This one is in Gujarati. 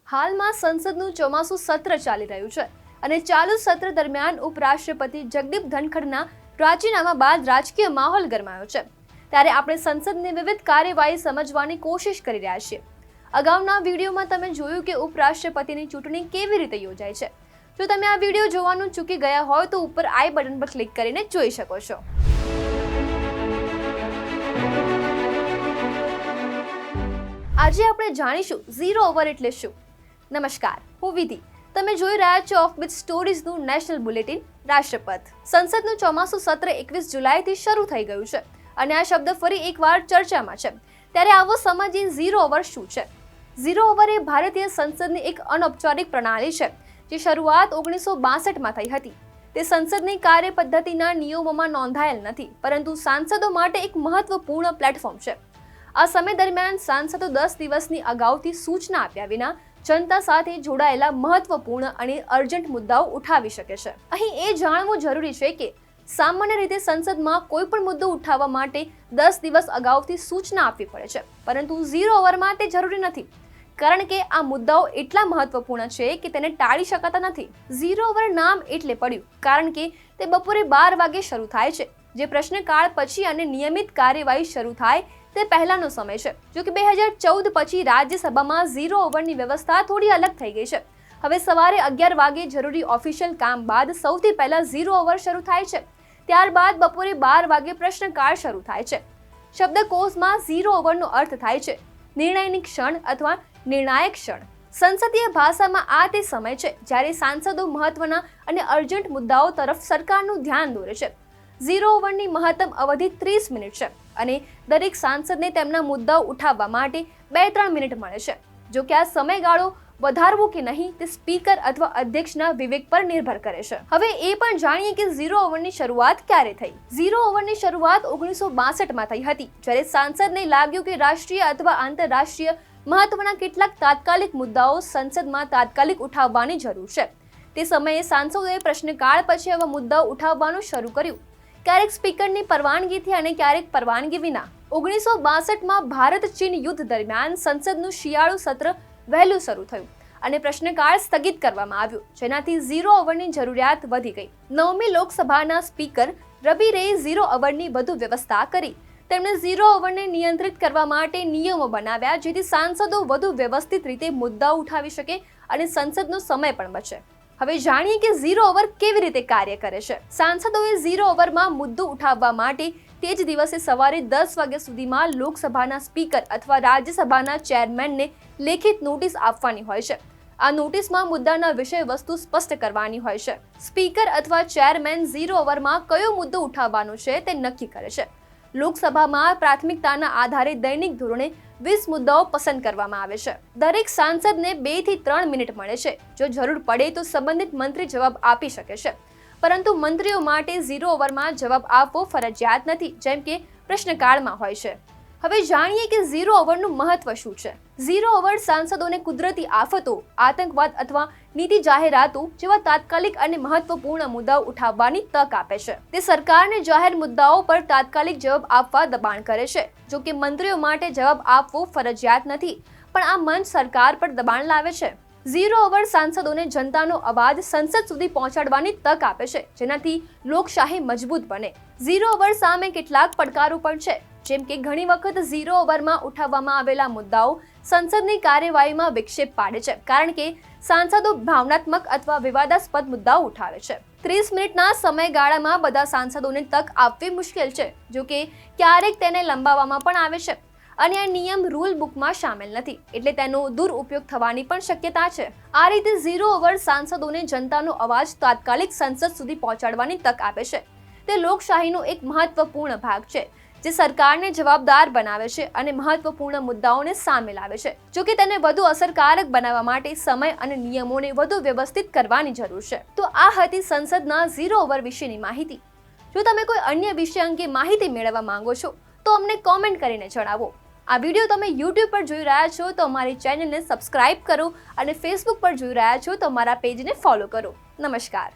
હાલમાં સંસદનું ચોમાસું સત્ર ચાલી રહ્યું છે અને ચાલુ સત્ર દરમિયાન ઉપરાષ્ટ્રપતિ જગદીપ ધનખડના રાજીનામા બાદ રાજકીય માહોલ ગરમાયો છે। ત્યારે આપણે સંસદની વિવિધ કાર્યવાહી સમજવાની કોશિશ કરી રહ્યા છીએ। અગાઉના વિડીયોમાં તમે જોયું કે ઉપરાષ્ટ્રપતિની ચૂંટણી કેવી રીતે યોજાય છે। જો તમે આ વિડીયો જોવાનું ચૂકી ગયા હોય તો ઉપર આઈ બટન પર ક્લિક કરીને જોઈ શકો છો। આજે આપણે જાણીશું ઝીરો ઓવર એટલે શું। નમસ્કાર, હું વિધિ। તમે જોઈ રહ્યા છો ઓફબીટ સ્ટોરીઝનું નેશનલ બુલેટિન રાષ્ટ્રપથ। સંસદનું ચોમાસું સત્ર 21 જુલાઈથી શરૂ થઈ ગયું છે અને આ શબ્દ ફરી એકવાર ચર્ચામાં છે। ત્યારે આવો સમજીએ ઝીરો ઓવર શું છે। ઝીરો ઓવર એ ભારતીય સંસદની એક અનૌપચારિક પ્રણાલી છે જે શરૂઆત 1962માં થઈ હતી। તે સંસદની કાર્ય પદ્ધતિના નિયમોમાં નોંધાયેલ નથી, પરંતુ સાંસદો માટે એક મહત્વપૂર્ણ પ્લેટફોર્મ છે। આ સમય દરમિયાન સાંસદો 10 દિવસની અગાઉથી સૂચના આપ્યા વિના જનતા સાથે જોડાયેલા મહત્વપૂર્ણ અને અર્જન્ટ મુદ્દાઓ ઉઠાવી શકે છે। અહીં એ જાણવું જરૂરી છે કે સામાન્ય રીતે સંસદમાં કોઈ પણ મુદ્દો ઉઠાવવા માટે 10 દિવસ અગાઉથી સૂચના આપવી પડે છે, પરંતુ ઝીરો ઓવરમાં તે જરૂરી નથી, કારણ કે આ મુદ્દાઓ એટલા મહત્વપૂર્ણ છે કે તેને ટાળી શકાતા નથી। ઝીરો ઓવર નામ એટલે પડ્યું કારણ કે તે બપોરે 12 વાગે શરૂ થાય છે, જે પ્રશ્નકાળ પછી અને નિયમિત કાર્યવાહી શરૂ થાય તે પહેલાનો સમય છે। જો કે 2014 પછી રાજ્યસભામાં ઝીરો ઓવરની વ્યવસ્થા થોડી અલગ થઈ ગઈ છે। હવે સવારે 11 વાગે જરૂરી ઓફિશિયલ કામ બાદ સૌથી પહેલા ઝીરો ઓવર શરૂ થાય છે, ત્યારબાદ બપોરે 12 વાગે પ્રશ્નકાળ શરૂ થાય છે। શબ્દકોશમાં ઝીરો ઓવરનો અર્થ થાય છે નિર્ણયની ક્ષણ અથવા નિર્ણાયક ક્ષણ। સંસદીય ભાષામાં આ તે સમય છે જ્યારે સાંસદો મહત્વના અને અર્જન્ટ મુદ્દાઓ તરફ સરકારનું ધ્યાન દોરે છે। ઝીરો ઓવરની મહત્તમ અવધિ 30 મિનિટ છે અને દરેક સાંસદને તેમના મુદ્દાઓ ઉઠાવવા માટે 2-3 મિનિટ મળે છે। જો કે આ સમયગાળો વધારવો કે નહીં તે સ્પીકર અથવા અધ્યક્ષના વિવેક પર નિર્ભર કરે છે। હવે એ પણ જાણીએ કે ઝીરો ઓવરની શરૂઆત ક્યારે થઈ। ઝીરો ઓવરની શરૂઆત 1962માં થઈ હતી, જ્યારે સાંસદને લાગ્યું કે રાષ્ટ્રીય અથવા આંતરરાષ્ટ્રીય મહત્વના કેટલાક તાત્કાલિક મુદ્દાઓ સંસદમાં તાત્કાલિક ઉઠાવવાની જરૂર છે। તે સમયે સાંસદોએ પ્રશ્નકાળ પછી આવા મુદ્દાઓ ઉઠાવવાનું શરૂ કર્યું, ક્યારેક સ્પીકરની પરવાનગીથી અને ક્યારેક પરવાનગી વિના। 1962માં ભારત ચીન યુદ્ધ દરમિયાન સંસદનું શિયાળુ સત્ર વહેલું શરૂ થયું અને પ્રશ્નકાળ સ્થગિત કરવામાં આવ્યો, જેનાથી ઝીરો ઓવરની જરૂરિયાત વધી ગઈ। 9મી લોકસભાના સ્પીકર રબી રેએ ઝીરો ઓવરની વધુ વ્યવસ્થા કરી। તેમણે ઝીરો ઓવરને નિયંત્રિત કરવા માટે નિયમો બનાવ્યા, જેથી સાંસદો વધુ વ્યવસ્થિત રીતે મુદ્દાઓ ઉઠાવી શકે અને સંસદનો સમય પણ બચે। હવે જાણીએ કે ઝીરો ઓવર કેવી રીતે કાર્ય કરે છે। સાંસદોએ ઝીરો ઓવરમાં મુદ્દો ઉઠાવવા માટે તે જ દિવસે સવારે 10 વાગ્યા સુધીમાં લોકસભાના સ્પીકર અથવા રાજ્યસભાના ચેરમેનને લેખિત નોટિસ આપવાની હોય છે। આ નોટિસમાં મુદ્દાના વિષય વસ્તુ સ્પષ્ટ કરવાની હોય છે। સ્પીકર અથવા ચેરમેન ઝીરો ઓવરમાં કયો મુદ્દો ઉઠાવવાનો છે તે નક્કી કરે છે। લોકસભામાં પ્રાથમિકતાના આધારે દૈનિક ધોરણે 20 મુદ્દાઓ પસંદ કરવામાં આવે છે। દરેક સાંસદને 2 થી 3 મિનિટ મળે છે। જો જરૂર પડે તો સંબંધિત મંત્રી જવાબ આપી શકે છે, પરંતુ મંત્રીઓ માટે ઝીરો ઓવરમાં જવાબ આપવો ફરજિયાત નથી, જેમ કે પ્રશ્નકાળમાં હોય છે। હવે જાણીએ કે ઝીરો ઓવરનું મહત્વ શું છે। ઝીરો ઓવર સાંસદોને કુદરતી આફતો, આતંકવાદ અથવા નીતિ જાહેરાતો જેવા તાત્કાલિક અને મહત્વપૂર્ણ મુદ્દાઓ ઉઠાવવાની તક આપે છે। તે સરકારને જાહેર મુદ્દાઓ પર તાત્કાલિક જવાબ આપવા દબાણ કરે છે। જો કે મંત્રીઓ માટે જવાબ આપવો ફરજિયાત નથી, પણ આ મંચ સરકાર પર દબાણ લાવે છે। ઝીરો ઓવર સાંસદોને જનતાનો અવાજ સંસદ સુધી પહોંચાડવાની તક આપે છે, જેનાથી લોકશાહી મજબૂત બને। ઝીરો ઓવર સામે કેટલાક પડકારો પણ છે, જેમ કે ઘણી વખત ઝીરો ઓવરમાં ઉઠાવવામાં આવેલા મુદ્દાઓ સંસદની કાર્યવાહીમાં વિક્ષેપ પાડે છે, કારણ કે સાંસદો ભાવનાત્મક અથવા વિવાદાસ્પદ મુદ્દાઓ ઉઠાવે છે। 30 મિનિટના સમયગાળામાં બધા સાંસદોને તક આપવી મુશ્કેલ છે। જો કે ક્યારેક તેને લંબાવવામાં પણ આવે છે અને આ નિયમ રૂલ બુકમાં સામેલ નથી, એટલે તેનો દુરુપયોગ થવાની પણ શક્યતા છે। આ રીતે ઝીરો ઓવર સાંસદોને જનતાનો અવાજ તાત્કાલિક સંસદ સુધી પહોંચાડવાની તક આપે છે। તે લોકશાહીનો એક મહત્વપૂર્ણ ભાગ છે જે સરકારને જવાબદાર બનાવે છે અને મહત્વપૂર્ણ મુદ્દાઓને સામે લાવે છે। જો કે તેને વધુ અસરકારક બનાવવા માટે સમય અને નિયમોને વધુ વ્યવસ્થિત કરવાની જરૂર છે। તો આ હતી સંસદના ઝીરો ઓવર વિશેની માહિતી। જો તમે કોઈ અન્ય વિષય અંગે માહિતી મેળવવા માંગો છો તો અમને કોમેન્ટ કરીને જણાવો। આ વિડીયો તમે YouTube પર જોઈ રહ્યા છો તો અમારી ચેનલને સબસ્ક્રાઇબ કરો અને Facebook પર જોઈ રહ્યા છો તો અમારા પેજને ફોલો કરો। નમસ્કાર।